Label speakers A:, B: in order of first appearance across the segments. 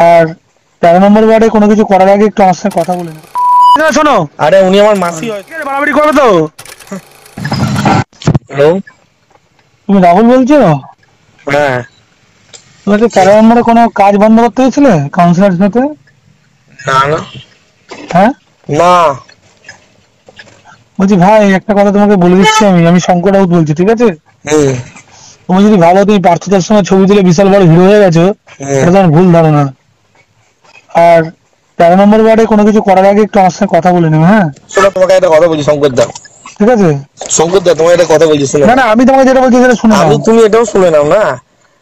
A: আর 13 নম্বর ওয়ার্ডে কোনো কিছু করার আগে একটু আমার সঙ্গে কথা বলে নেবে। শোনো,
B: আরে উনি আমার মাসি হয়।
A: বাড়াবাড়ি করবে তো।
B: হ্যালো,
A: তুমি রাহুল বলছো?
B: হ্যাঁ।
A: তুমি কি 13 নম্বরে কোনো কাজ বন্ধ করতে গেছিলে কাউন্সিলর সাথে?
B: না না
A: হ্যাঁ,
B: না।
A: বলছি ভাই একটা কথা তোমাকে বলে দিচ্ছি, আমি শঙ্কর রাউত বলছি, ঠিক আছে?
B: হুম
A: তুমি যদি ভাবো তুমি পার্থতার সঙ্গে ছবি তুলে বিশাল বড় হিরো হয়ে গেছো,
B: হুম।
A: এটা তোমার ভুল ধারণা। আর 13 নম্বর ওয়ার্ডে কোনো কিছু করার আগে একটু আমার সঙ্গে কথা বলে নেবে, হ্যাঁ?
B: শোনো, তোমাকে একটা কথা বলছি শঙ্কর দা।
A: ঠিক আছে?
B: শঙ্কর দা, তোমাকে একটা কথা বলছি, শুনে
A: না
B: নাও।
A: না, আমি তোমাকে যেটা বলছি সেটা শুনে নাও,
B: তুমি এটাও শুনে নাও না।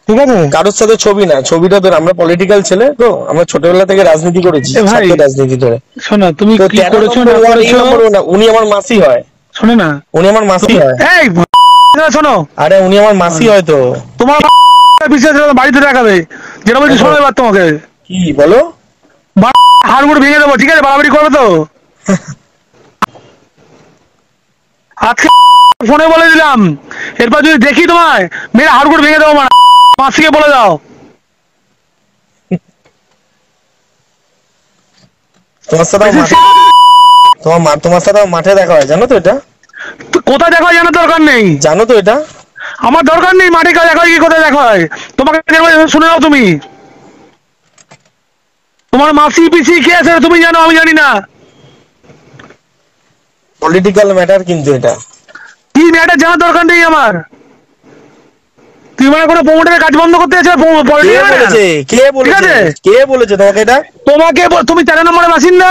A: ঠিক আছে?
B: কারোর সাথে ছবি না, ছবিটা ধর, আমরা পলিটিক্যাল ছেলে তো, আমরা ছোটবেলা থেকে রাজনীতি করেছি,
A: এ ভাই
B: ছাত্র রাজনীতি ধরে।
A: শোনো, তুমি
B: তো
A: কি
B: 13
A: করেছো
B: নম্বর
A: না
B: ওয়ার্ড এই
A: করেছো,
B: নম্বর না, উনি আমার মাসি হয়।
A: শোনে না,
B: উনি আমার মাসি হয়।
A: এই শোনো,
B: আরে উনি আমার মাসি হয় তো।
A: তোমার বিশ্বাস বাড়িতে দেখাবে, যেটা বলছি শোনো এবার তোমাকে,
B: কি বলো?
A: হাড় গুড় ভেঙে দেবো, ঠিক আছে? বাড়াবাড়ি করবে তো। আজকে ফোনে বলে দিলাম, এরপর যদি দেখি তোমায় মেরে হাড় গুড় ভেঙে দেবো, মাসিকে বলে দাও।
B: তোমার সাথে তোমার সাথে মাঠে দেখা হয়, জানো তো এটা?
A: কোথায় দেখা হয় জানার দরকার নেই,
B: জানো তো এটা?
A: আমার দরকার নেই মাঠে দেখা হয় কি কোথায় দেখা হয়। তোমাকে শুনে নাও, তুমি তোমার মাসি পিসি কে আছে তুমি জানো, আমি জানি না।
B: পলিটিক্যাল ম্যাটার কিন্তু এটা।
A: কি ম্যাটার জানার দরকার নেই আমার। তুই মানে কোনো প্রমোটারের কাজ বন্ধ করতে আছে?
B: কে বলেছে? কে বলেছে? কে বলেছে তোমাকে এটা?
A: তোমাকে তুমি 13 নম্বরের বাসিন্দা?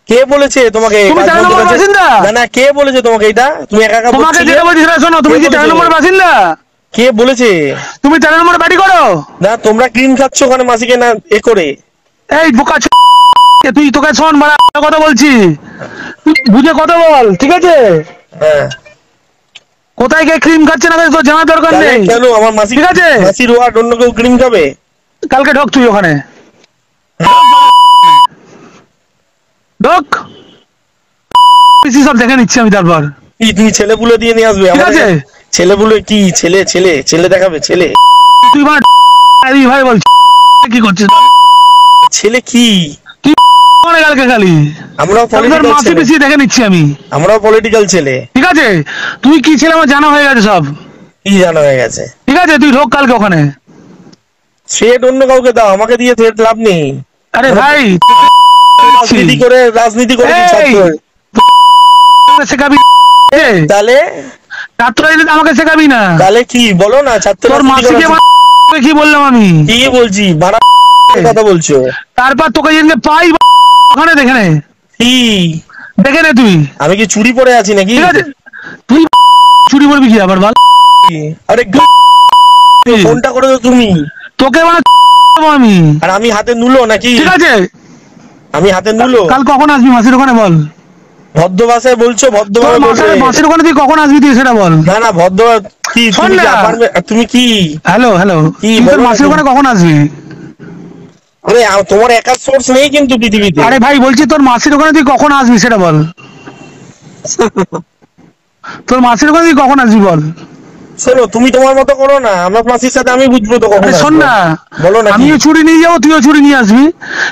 B: কে বলেছে তোমাকে
A: তুমি
B: কাজ
A: 13
B: বন্ধ
A: নম্বরের
B: করেছে?
A: বাসিন্দা?
B: না না, কে বলেছে তোমাকে এটা? তুমি একা একা
A: তোমাকে
B: বলছিলে।
A: যেটা বলছি সেটা শোনো, তুমি কি 13 নম্বরের বাসিন্দা?
B: কে বলেছে?
A: তুমি 13 নম্বরে বাড়ি করো?
B: না, তোমরা ক্রিম খাচ্ছ ওখানে মাসিকে না এ করে।
A: এই বোকা তুই, তোকে শোন মানে কথা বলছি, তুই বুঝে কথা বল, ঠিক আছে?
B: হ্যাঁ।
A: কোথায় গিয়ে ক্রিম খাচ্ছে না তোর জানার দরকার নেই।
B: কেন আমার মাসি,
A: ঠিক আছে?
B: মাসির ওয়ার্ড অন্য কেউ ক্রিম খাবে?
A: কালকে ঢোক তুই ওখানে, ঢোক, সব দেখে নিচ্ছি আমি তারপর।
B: কি তুমি ছেলে পুলে দিয়ে নিয়ে আসবে?
A: ঠিক আছে?
B: ছেলে পুলে কি ছেলে ছেলে ছেলে দেখাবে? ছেলে
A: তুই মানে ভাই বল কি করছিস?
B: ছেলে কি?
A: তুই মানে কালকে খালি
B: আমরাও পলিটিক্যাল
A: মাসি
B: ছেলে।
A: পিসি দেখে নিচ্ছি আমি।
B: আমরাও পলিটিক্যাল ছেলে।
A: ঠিক আছে? তুই কি ছেলে আমার জানা হয়ে গেছে সব।
B: কি জানা হয়ে গেছে?
A: ঠিক আছে, তুই ঢোক কালকে ওখানে।
B: থ্রেড অন্য কাউকে দাও, আমাকে দিয়ে থ্রেড লাভ নেই।
A: আরে ভাই
B: রাজনীতি করে ছাত্র
A: শেখাবি,
B: তাহলে
A: ছাত্র আমাকে শেখাবি না।
B: তাহলে কি বলো না? ছাত্র
A: তোর মাসিকে কি বললাম আমি?
B: কি বলছি? বাড়া কথা বলছো।
A: তারপর তোকে যেদিনকে পাই ওখানে দেখে নে,
B: কি
A: দেখে নে তুই।
B: আমি কি চুরি পরে আছি নাকি?
A: ঠিক আছে, তুই চুরি করবি কি আবার বল?
B: আরে ফোনটা করে দাও তুমি।
A: তোকে মানে আমি,
B: আর আমি হাতে নুলো নাকি?
A: ঠিক আছে,
B: আমি হাতে নুলো।
A: কাল কখন আসবি মাসির ওখানে বল?
B: ভদ্র ভাষায় বলছো, ভদ্রভাবে বলবে।
A: মাসির ওখানে তুই কখন আসবি তুই সেটা বল।
B: না না, ভদ্র কি তুমি কি?
A: হ্যালো হ্যালো,
B: কি
A: তোর মাসির ওখানে কখন আসবি?
B: আরে তোমার একার সোর্স নেই কিন্তু পৃথিবীতে।
A: আরে ভাই বলছি তোর মাসির ওখানে তুই কখন আসবি সেটা বল। তোর মাসির ওখানে তুই কখন আসবি বল।
B: শোনো, তুমি তোমার মতো করো না, আমার মাসির সাথে আমি বুঝবো তো কখন।
A: শোন না,
B: বলো না,
A: আমিও ছুরি নিয়ে যাবো, তুইও ছুরি নিয়ে আসবি,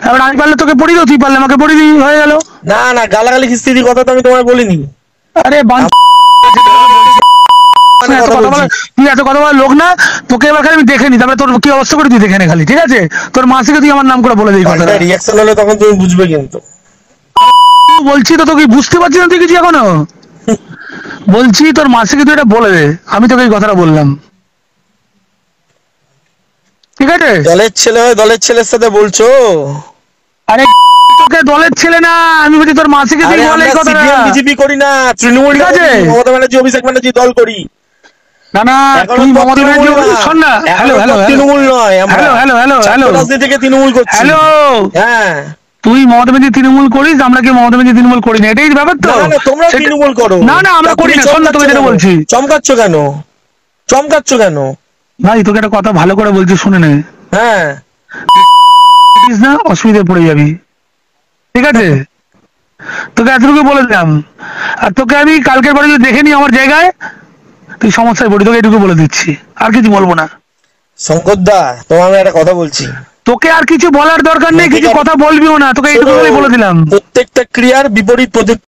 A: এবার আমি পারলে তোকে পড়ি দেবো, তুই পারলে আমাকে পড়ি দিবি, হয়ে গেল।
B: না না, গালাগালি খিস্তি কথা তো আমি তোমায় বলিনি।
A: আরে তুই এত কথা বলার লোক না, তোকে এবার খালি আমি দেখে নি, তারপরে তোর কি অবস্থা করে তুই দেখে নে খালি, ঠিক আছে? তোর মাসিকে তুই আমার নাম করে বলে দিই কথাটা।
B: রিয়াকশন হলে তখন তুমি বুঝবে কিন্তু।
A: বলছি তো তোকে বুঝতে পারছিস না তুই কিছু এখনো? বলছি তোর মাসিকে তুই এটা বলে দে, আমি তোকে এই কথাটা বললাম, ঠিক আছে?
B: দলের ছেলে হয়ে দলের ছেলের সাথে বলছো?
A: আরে তোকে দলের ছেলে না, আমি বলছি তোর মাসিকে তুই বলে এই কথাটা।
B: বিজেপি করি না, তৃণমূল,
A: ঠিক আছে?
B: মমতা ব্যানার্জি, অভিষেক ব্যানার্জি দল করি।
A: না না, তুই মমতা ব্যানার্জি, শোন না, হ্যালো হ্যালো
B: তৃণমূল নয়,
A: হ্যালো হ্যালো হ্যালো হ্যালো
B: রাজনীতি থেকে তৃণমূল করছি।
A: হ্যালো,
B: হ্যাঁ,
A: তুই মমতা ব্যানার্জি তৃণমূল করিস, আমরা কি মমতা ব্যানার্জি তৃণমূল করি না, এটাই ব্যাপার তো।
B: তোমরা তৃণমূল করো।
A: না না, আমরা করি না, শোন না তোকে যেটা বলছি।
B: চমকাচ্ছ কেন? চমকাচ্ছ কেন?
A: ভাই তোকে একটা কথা ভালো করে বলছি, শুনে নে।
B: হ্যাঁ,
A: না, অসুবিধায় পড়ে যাবি, ঠিক আছে? তোকে এতটুকু বলে দিলাম, আর তোকে আমি কালকের পরে যদি দেখে নি আমার জায়গায়, তুই সমস্যায় পড়ি, তোকে এটুকু বলে দিচ্ছি, আর কিছু বলবো না।
B: শঙ্কর দা, তোমার আমি একটা কথা বলছি।
A: তোকে আর কিছু বলার দরকার নেই, কিছু কথা বলবিও না, তোকে এইটুকু বলে দিলাম।
B: প্রত্যেকটা ক্রিয়ার বিপরীত